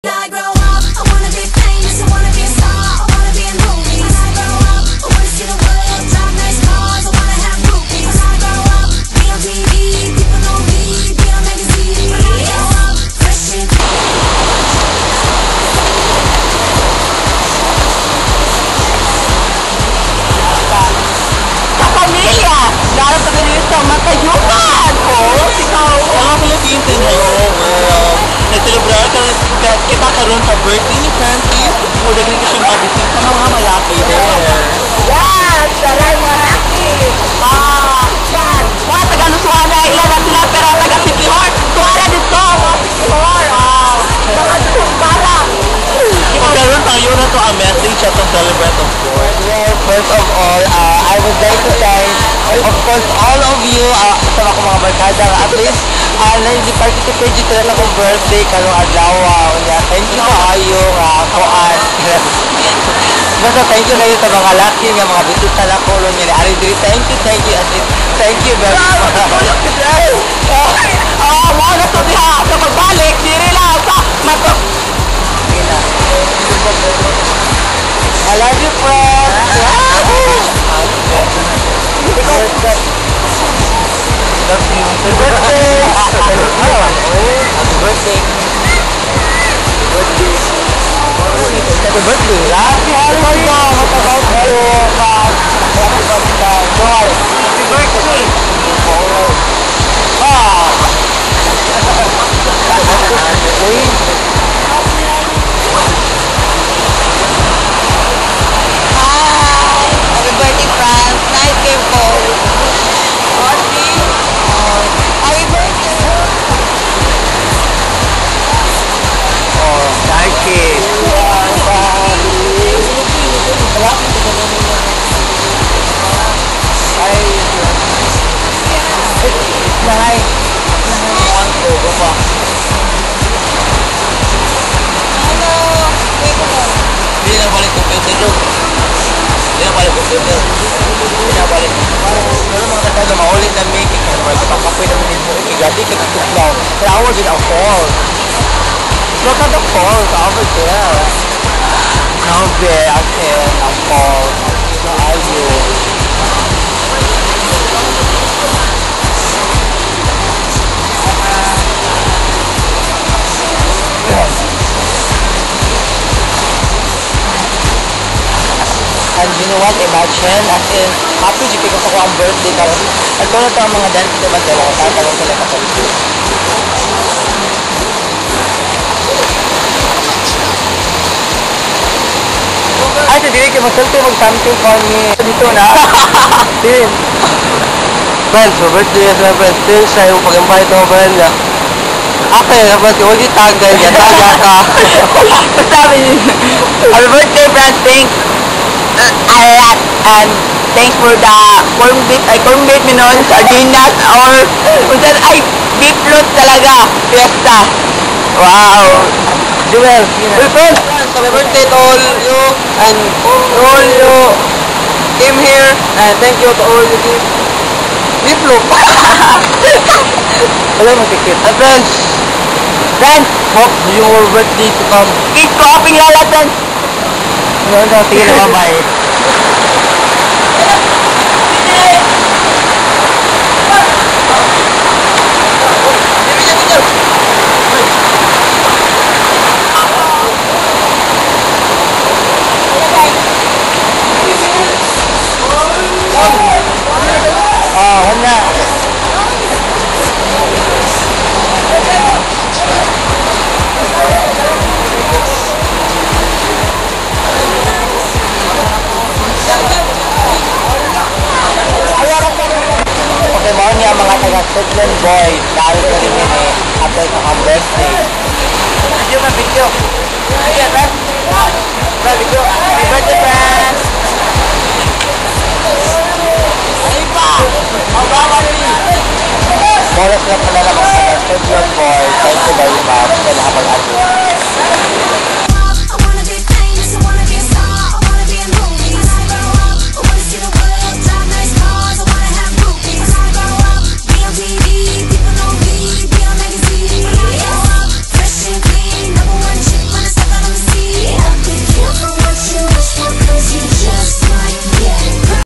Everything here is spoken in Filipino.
I grow up, I wanna be famous, I wanna be a star, I wanna be in movies. When I grow up, I wanna see the world, drive nice cars, I wanna have groupies. When I grow up, be on TV, people know me, be on magazine. When I grow up, fresh and Sa pamilya, lalo sa ganito sa matayuman po. Ikaw, Mga Philippines din nag-celebrate kita karon sa birthday ni Francis o daghan ko siyang pabisin sa mga malaki there. yan, saray maraki. Yan, mga taga-Nusuana, ilan na sila, pero taga-Sikihor. Tuwala dito, mga Sikihor. Mga Tumbala. Karon tayo na to a message at to celebrate of course. Well, first of all, I would like to thank, of course, all of you sa mga barkada at least nag-participate dito na akong birthday karong adlaw. Thank you kaayo kuan. Basta thank you kayo sa mga laki nga mga bisita na ko ni Ari Diri. Thank you very much. Mga na sa diha, sa pagbalik, diri lang sa matok. I love you, friends. Happy birthday. Happy birthday. Happy holiday. Matagal kayo. Happy birthday. Joy. Happy birthday. Happy birthday, France. Nice game po. Happy birthday. Thank you. Hindi na balik computer doon. Hindi na balik computer. Hindi na balik. Pero mga kataga maulit na make it. Kasi pagkapoy naman din mo. Ikigati ka kituglaw. Pero I was in a fall. Look at the falls over there. Now there, I can a fall. So are you? And you know what? Imagine, as in, happy si Piko sa ko ang birthday karon. At kung ito ang mga dance na magdala ko, tatanong sila kapalit. Ay, sa dili kayo masulti mag-something for me. Dito na. Din. Friends, for birthday sa friends, din sa yung pag-invite mo friend niya. Okay, naman si Uli tagay niya, taga ka. Sabi niyo, happy birthday, France. Thanks a lot. And thanks for the corned beef minon, sardinas, or ay, beef float talaga. Fiesta. Wow. Jewel, well friends, happy birthday to all you and all you came here and thank you to all you give. Biflo. Wala magkikit. And friends, hope your birthday to come. Keep coping lalatan. Ano, sige na, bye-bye. Wala. Okay, mahal niya mga taga-Sutland boys dahil sa rin ini after sa birthday. Video ba? Video? Ayan, friend? Video? Happy birthday, friend! Ay pa! Ang baba rin! Moras lang pala ng mga taga-Sutland boys. Thank you very much. Kaya nakapag-asin. Chick just